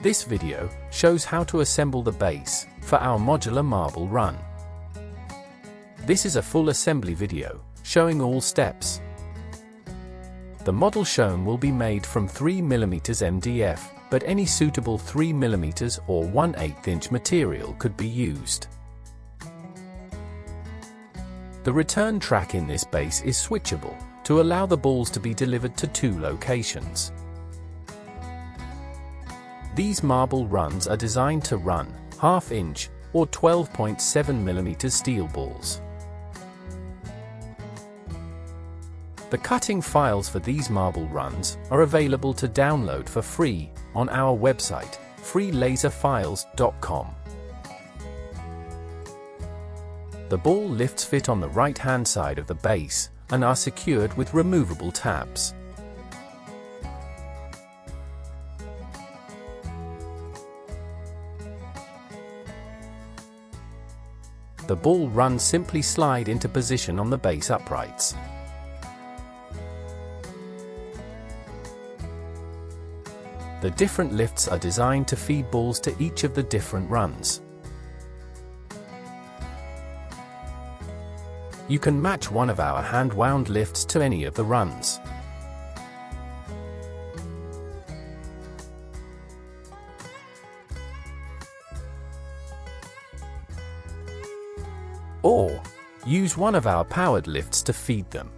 This video shows how to assemble the base for our modular marble run. This is a full assembly video showing all steps. The model shown will be made from 3mm MDF, but any suitable 3mm or 1/8 inch material could be used. The return track in this base is switchable to allow the balls to be delivered to 2 locations. These marble runs are designed to run 1/2 inch or 12.7mm steel balls. The cutting files for these marble runs are available to download for free on our website, freelaserfiles.com. The ball lifts fit on the right-hand side of the base and are secured with removable tabs. The ball runs simply slide into position on the base uprights. The different lifts are designed to feed balls to each of the different runs. You can match one of our hand-wound lifts to any of the runs. Or use one of our powered lifts to feed them.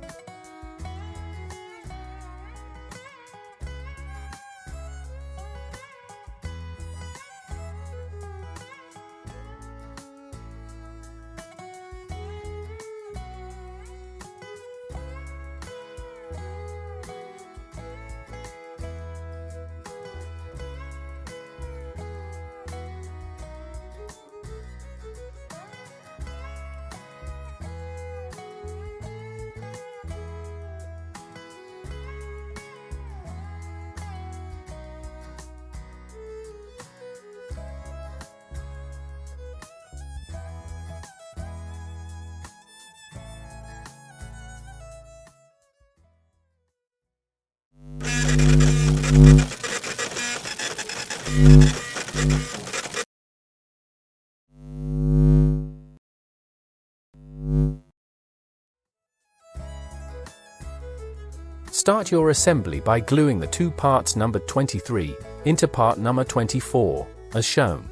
Start your assembly by gluing the 2 parts numbered 23 into part number 24, as shown.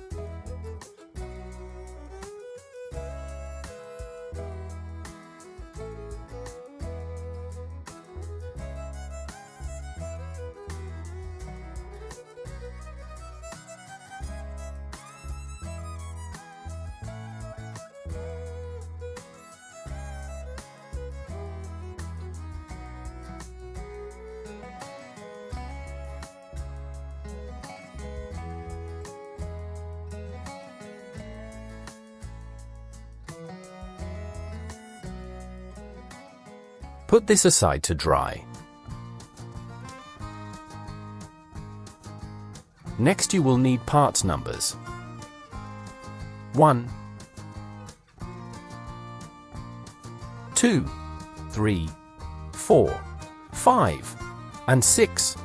Put this aside to dry. Next you will need parts numbers 1, 2, 3, 4, 5, and 6.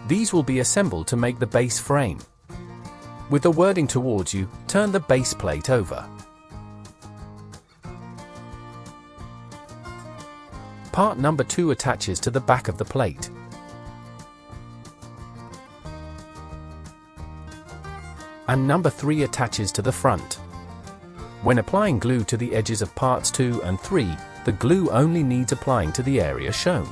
These will be assembled to make the base frame. With the wording towards you, turn the base plate over. Part number 2 attaches to the back of the plate. And number 3 attaches to the front. When applying glue to the edges of parts 2 and 3, the glue only needs applying to the area shown.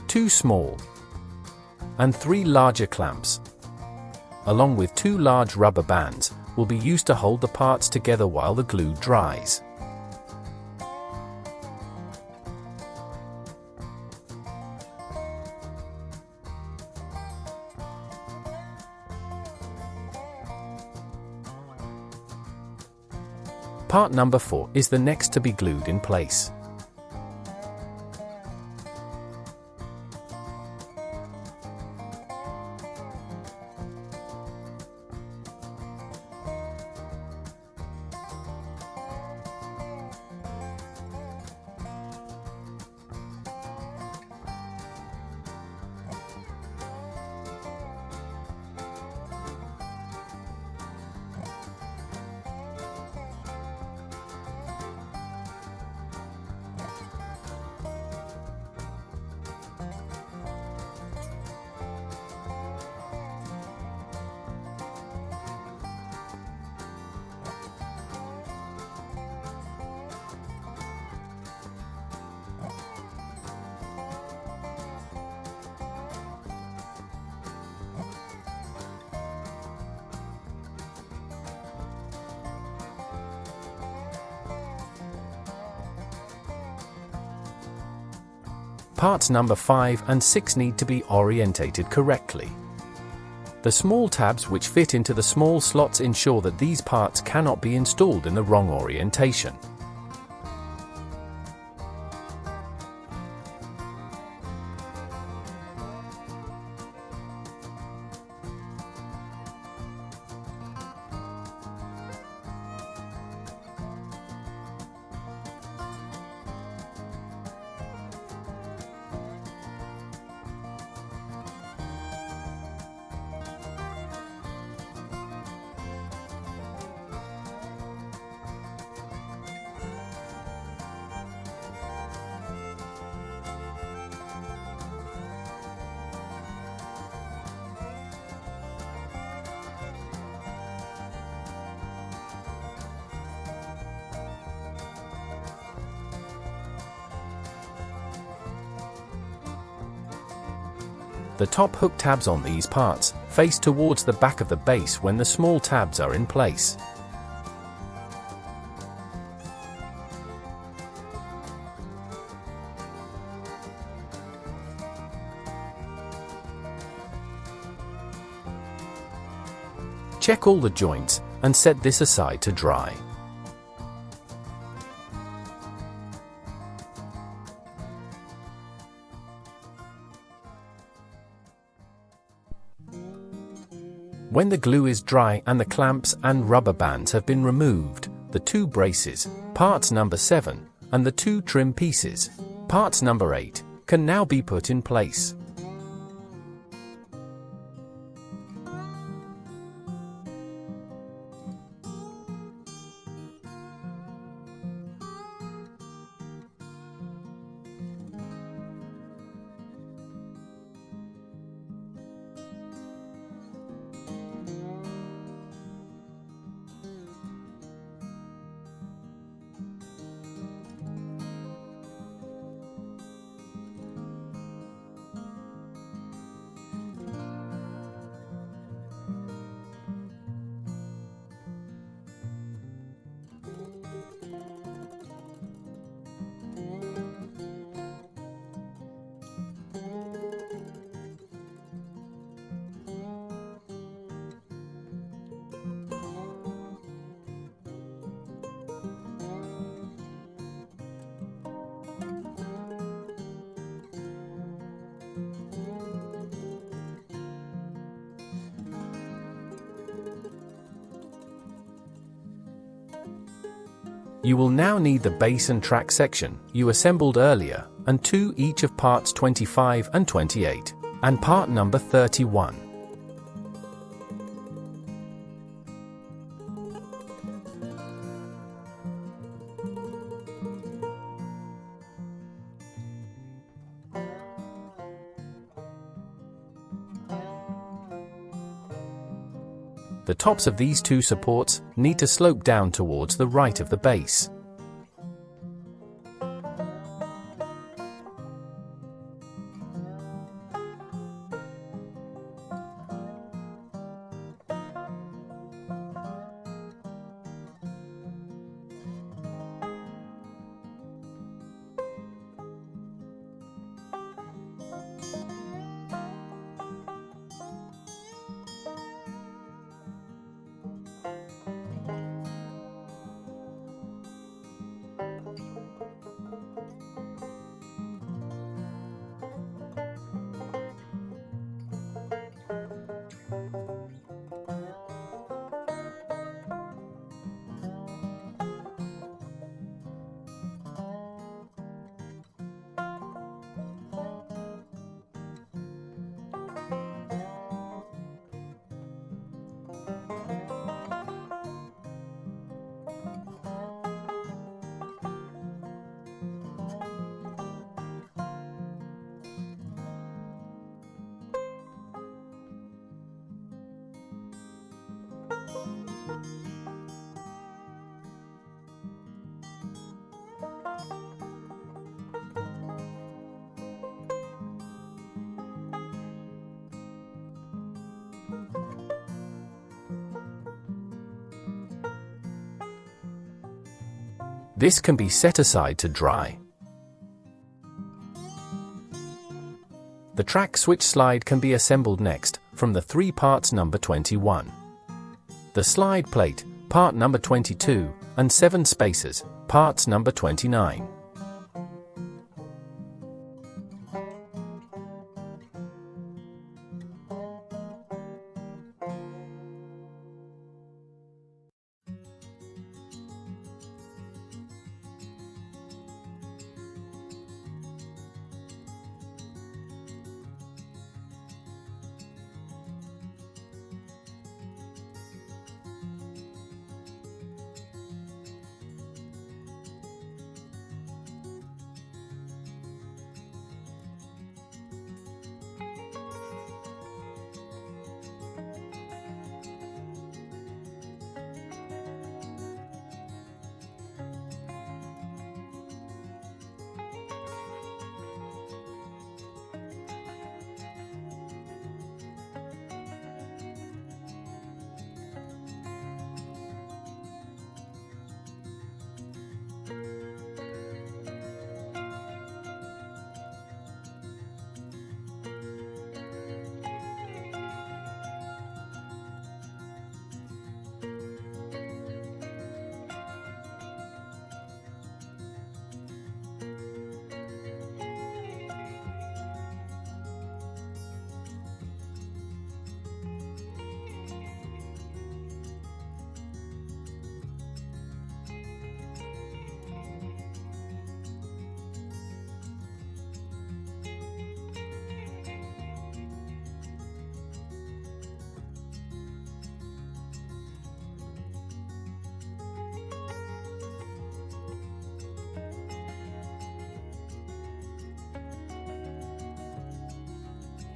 Two small and 3 larger clamps, along with 2 large rubber bands, will be used to hold the parts together while the glue dries. Part number 4 is the next to be glued in place. Parts number 5 and 6 need to be orientated correctly. The small tabs which fit into the small slots ensure that these parts cannot be installed in the wrong orientation. The top hook tabs on these parts face towards the back of the base when the small tabs are in place. Check all the joints and set this aside to dry. When the glue is dry and the clamps and rubber bands have been removed, the 2 braces, parts number 7, and the 2 trim pieces, parts number 8, can now be put in place. You will now need the base and track section you assembled earlier, and 2 each of parts 25 and 28, and part number 31. The tops of these 2 supports need to slope down towards the right of the base. This can be set aside to dry. The track switch slide can be assembled next, from the 3 parts number 21. The slide plate, part number 22, and 7 spacers, parts number 29.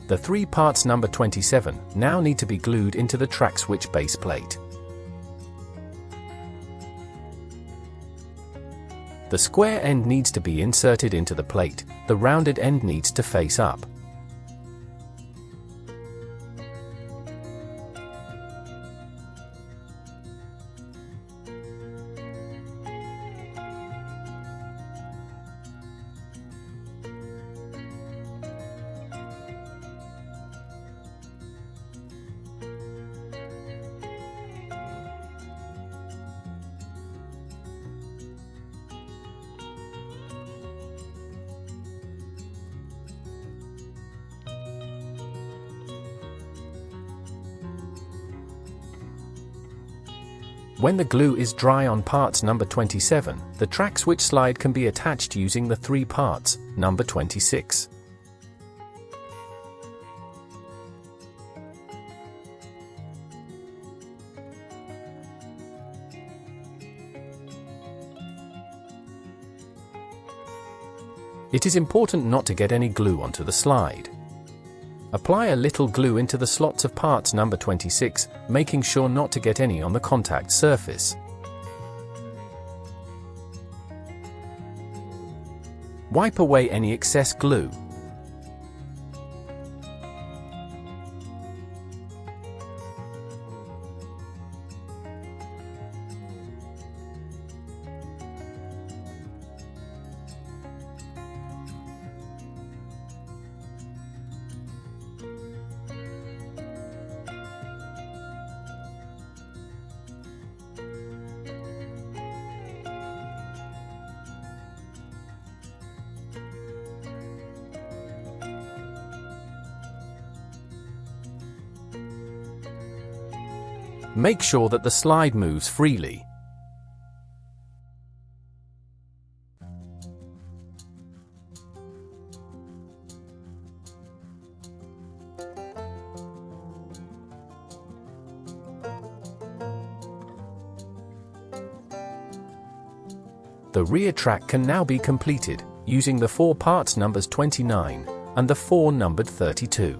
The 3 parts number 27 now need to be glued into the track switch base plate. The square end needs to be inserted into the plate, the rounded end needs to face up. When the glue is dry on parts number 27, the track switch slide can be attached using the 3 parts, number 26. It is important not to get any glue onto the slide. Apply a little glue into the slots of parts number 26, making sure not to get any on the contact surface. Wipe away any excess glue. Make sure that the slide moves freely. The rear track can now be completed, using the 4 parts numbers 29, and the 4 numbered 32.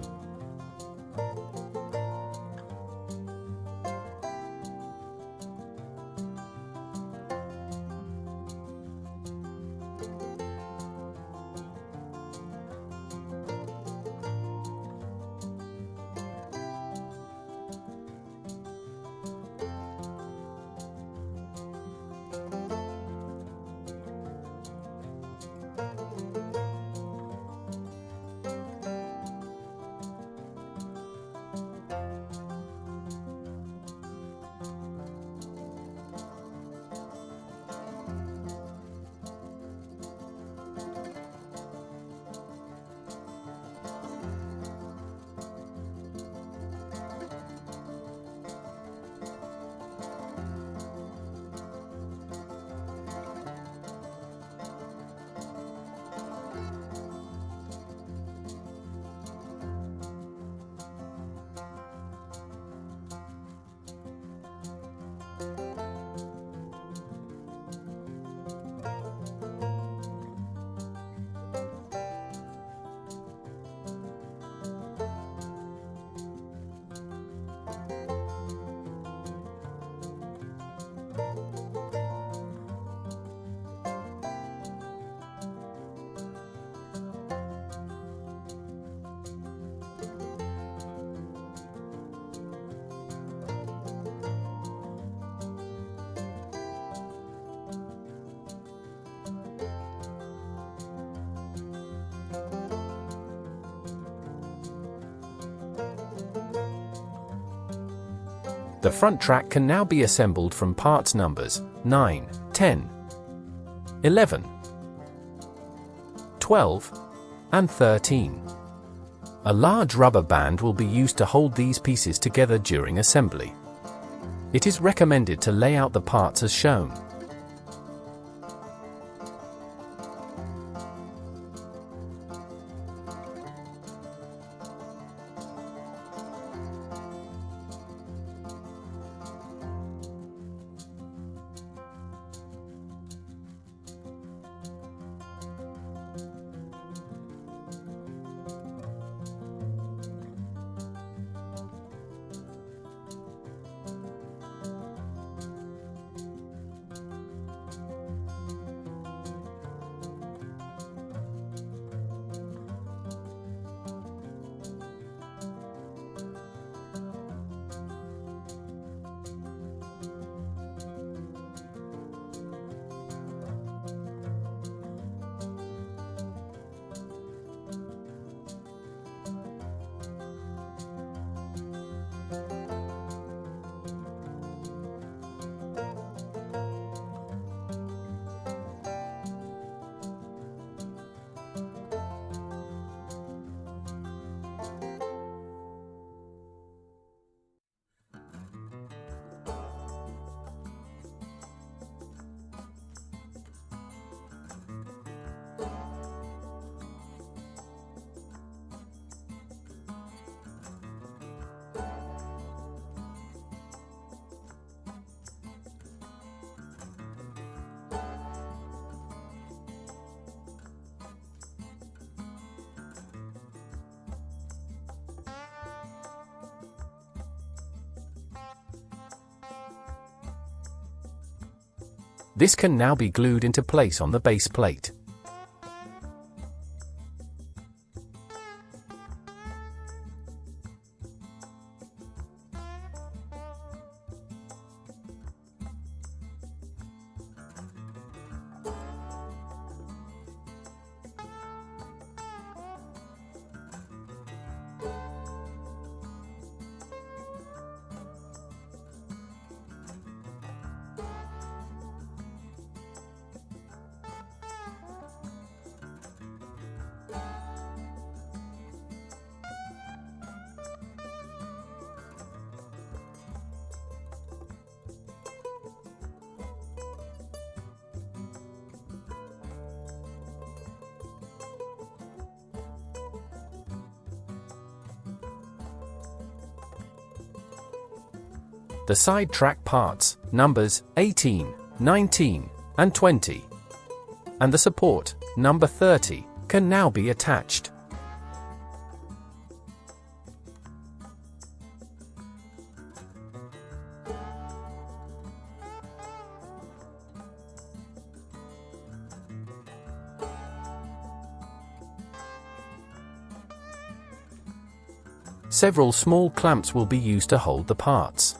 The front track can now be assembled from parts numbers 9, 10, 11, 12, and 13. A large rubber band will be used to hold these pieces together during assembly. It is recommended to lay out the parts as shown. This can now be glued into place on the base plate. The side track parts, numbers 18, 19, and 20, and the support, number 30, can now be attached. Several small clamps will be used to hold the parts.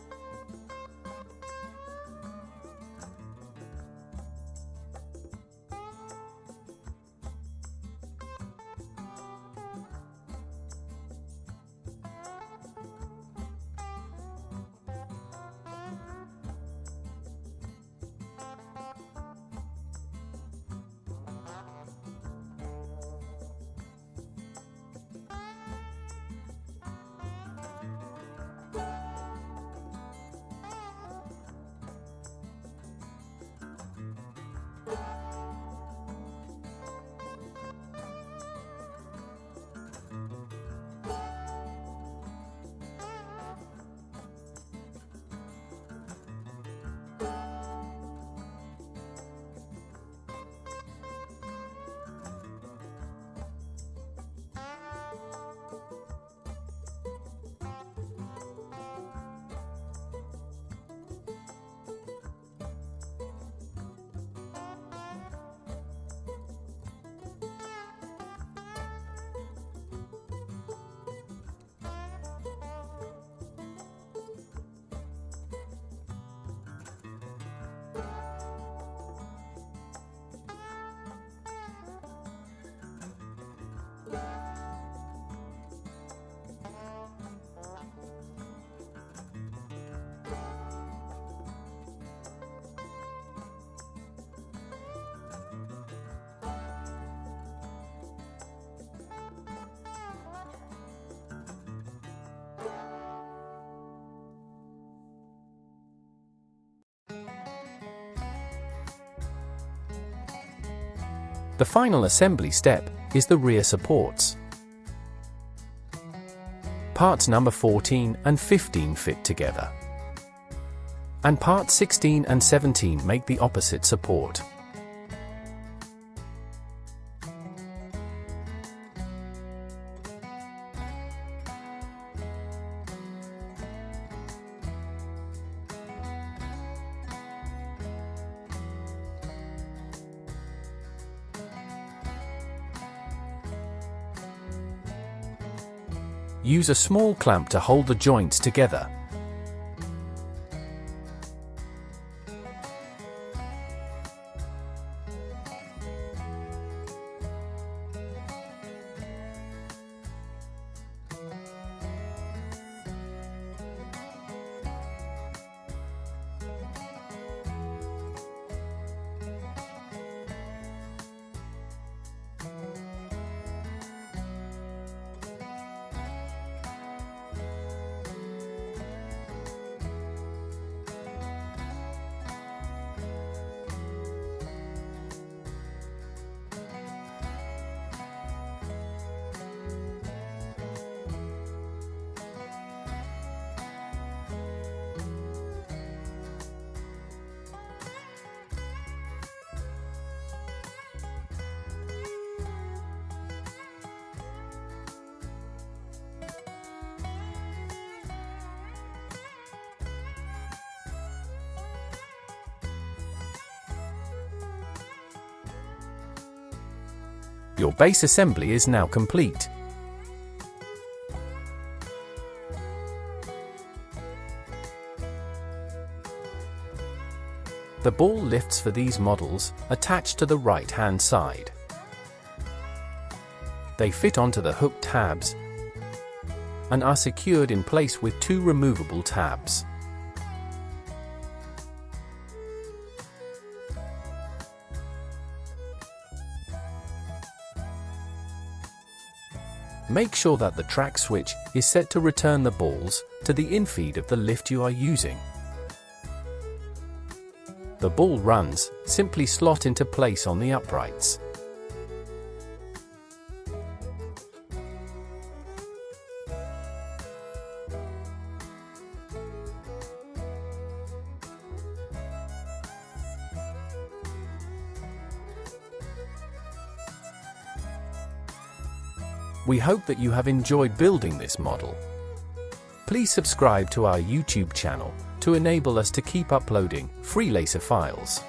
The final assembly step is the rear supports. Parts number 14 and 15 fit together, and parts 16 and 17 make the opposite support. Use a small clamp to hold the joints together. Your base assembly is now complete. The ball lifts for these models attached to the right-hand side. They fit onto the hook tabs and are secured in place with two removable tabs. Make sure that the track switch is set to return the balls to the infeed of the lift you are using. The ball runs simply slot into place on the uprights. We hope that you have enjoyed building this model. Please subscribe to our YouTube channel to enable us to keep uploading free laser files.